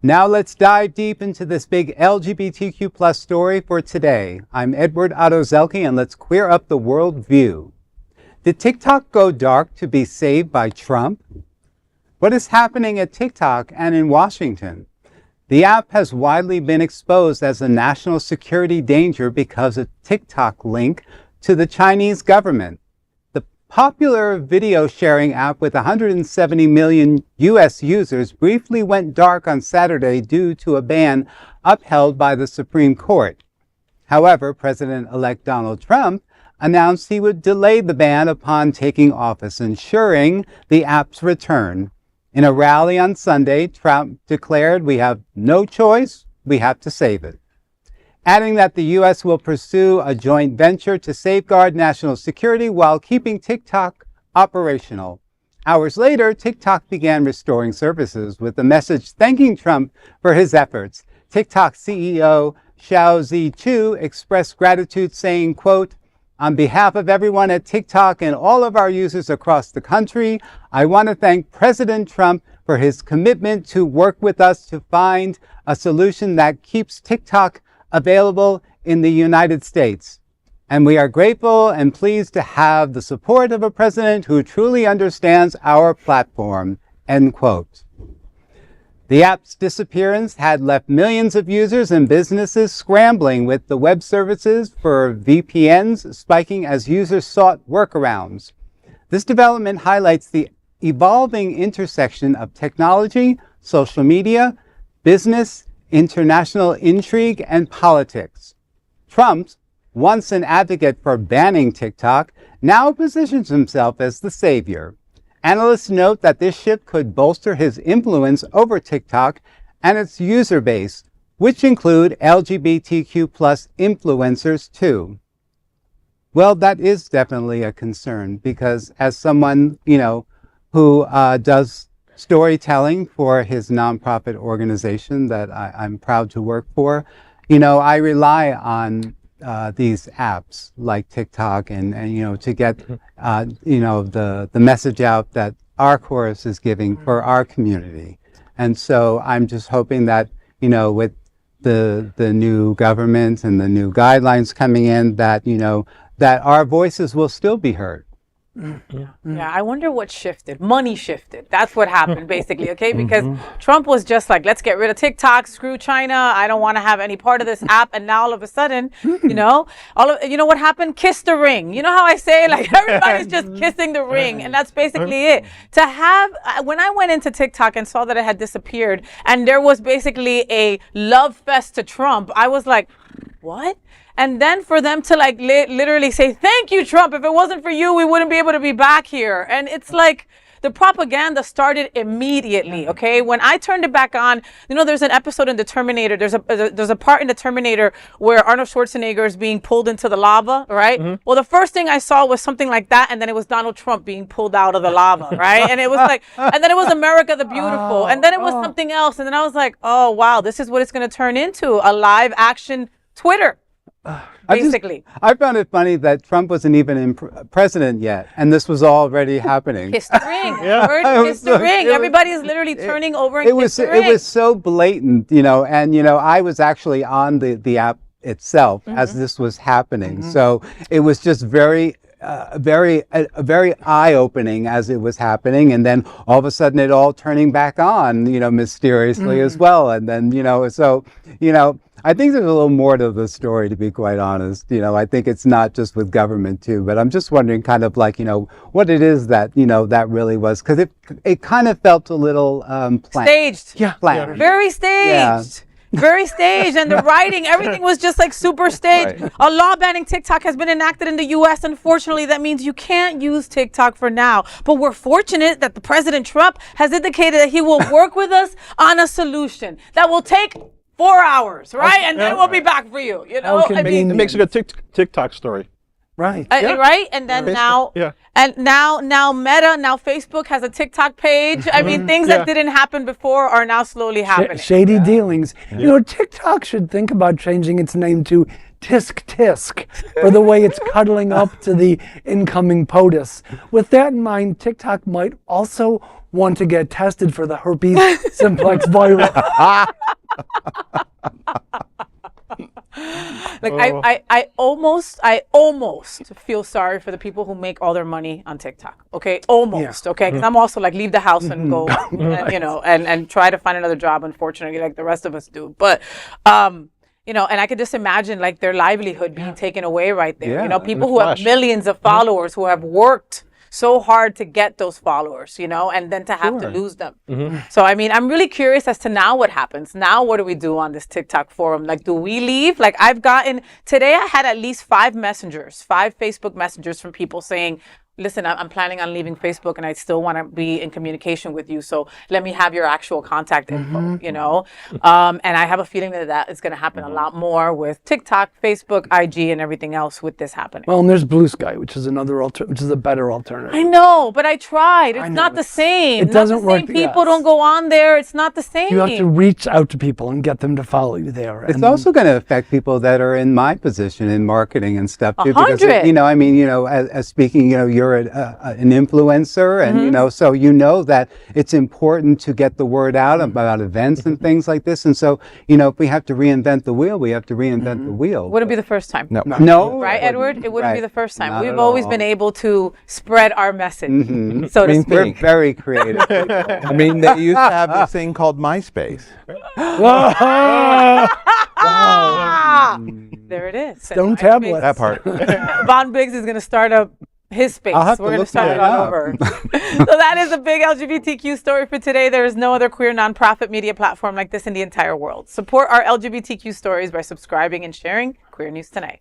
Now let's dive deep into this big LGBTQ plus story for today. I'm Edward Otto Zelke, and let's queer up the world view. Did TikTok go dark to be saved by Trump? What is happening at TikTok and in Washington? The app has widely been exposed as a national security danger because of TikTok link to the Chinese government. The popular video sharing app with 170 million US users briefly went dark on Saturday due to a ban upheld by the Supreme Court. However, President-elect Donald Trump announced he would delay the ban upon taking office, ensuring the app's return. In a rally on Sunday, Trump declared, "We have no choice, we have to save it," adding that the U.S. will pursue a joint venture to safeguard national security while keeping TikTok operational. Hours later, TikTok began restoring services with a message thanking Trump for his efforts. TikTok CEO Shou Zi Chew expressed gratitude, saying, quote, "On behalf of everyone at TikTok and all of our users across the country, I want to thank President Trump for his commitment to work with us to find a solution that keeps TikTok available in the United States. And we are grateful and pleased to have the support of a president who truly understands our platform," end quote. The app's disappearance had left millions of users and businesses scrambling, with the web services for VPNs spiking as users sought workarounds. This development highlights the evolving intersection of technology, social media, business, international intrigue, and politics. Trump, once an advocate for banning TikTok, now positions himself as the savior. Analysts note that this shift could bolster his influence over TikTok and its user base, which include LGBTQ plus influencers too. Well, that is definitely a concern, because as someone, who does storytelling for his nonprofit organization that I'm proud to work for, I rely on these apps like TikTok and to get the message out that our chorus is giving for our community. And so I'm just hoping that with the new government and the new guidelines coming in, that that our voices will still be heard. Yeah, I wonder what shifted. Money shifted. That's what happened, basically, okay? Because Trump was just like, let's get rid of TikTok, screw China, I don't want to have any part of this app. And now all of a sudden, what happened? Kiss the ring. You know how I say, like, everybody's just kissing the ring, and that's basically it. To have, when I went into TikTok and saw that it had disappeared, and there was basically a love fest to Trump, I was like, what? And then for them to like literally say, "Thank you, Trump. If it wasn't for you, we wouldn't be able to be back here." And it's like the propaganda started immediately. Okay, when I turned it back on, there's an episode in the Terminator. There's a part in the Terminator where Arnold Schwarzenegger is being pulled into the lava, right? Well, the first thing I saw was something like that, and then it was Donald Trump being pulled out of the lava, right? And it was like, and then it was America the Beautiful, and then it was something else, and then I was like, oh wow, this is what it's going to turn into, a live action Twitter. Basically, I found it funny that Trump wasn't even president yet, and this was already happening. Kiss the ring. Kiss the ring. Everybody's literally turning over and kiss the ring. It was so blatant, and I was actually on the app itself as this was happening. So it was just very eye-opening as it was happening, and then all of a sudden it all turning back on, mysteriously as well. And then, I think there's a little more to the story, to be quite honest. I think it's not just with government too, but I'm just wondering kind of like, what it is that, that really was, because it kind of felt a little staged. Yeah. Planned. Very staged. Yeah. Very staged, and the writing, everything was just like super staged. Right. A law banning TikTok has been enacted in the U.S. Unfortunately, that means you can't use TikTok for now. But we're fortunate that the President Trump has indicated that he will work with us on a solution that will take 4 hours, right? And then we'll be back for you. It makes a good TikTok story. Right. Right. And then now Meta, now Facebook has a TikTok page. I mean, things that didn't happen before are now slowly happening. Shady dealings. TikTok should think about changing its name to tisk tisk for the way it's cuddling up to the incoming POTUS. With that in mind, TikTok might also want to get tested for the herpes simplex virus. Like I almost feel sorry for the people who make all their money on TikTok. Okay, almost. Okay, because I'm also like leave the house and go, and try to find another job. Unfortunately, like the rest of us do. But and I could just imagine like their livelihood being taken away right there. Yeah, People who have millions of followers who have worked so hard to get those followers, and then to have to lose them. So, I mean, I'm really curious as to now what happens. Now, what do we do on this TikTok forum? Like, do we leave? Like, today I had at least 5 Facebook messengers from people saying, listen, I'm planning on leaving Facebook and I still want to be in communication with you. So let me have your actual contact info, and I have a feeling that is going to happen a lot more with TikTok, Facebook, IG, and everything else with this happening. Well, and there's Blue Sky, which is which is a better alternative. I know, but I tried. It's not the same. It doesn't work. People don't go on there. It's not the same. You have to reach out to people and get them to follow you there. It's also going to affect people that are in my position in marketing and stuff too. 100. Because, as speaking, you're an influencer, and so that it's important to get the word out about events and things like this. And so, if we have to reinvent the wheel, we have to reinvent the wheel. Wouldn't be the first time. No. Right, Edward? It wouldn't be the first time. Not We've at always all. been able to spread our message, so to speak. We're very creative. I mean, they used to have this thing called MySpace. There it is. Stone tablets. That part. Von Biggs is going to start up his space. I'll have to We're going to look start that it up. over. So that is a big LGBTQ story for today. There is no other queer nonprofit media platform like this in the entire world. Support our LGBTQ stories by subscribing and sharing Queer News Tonight.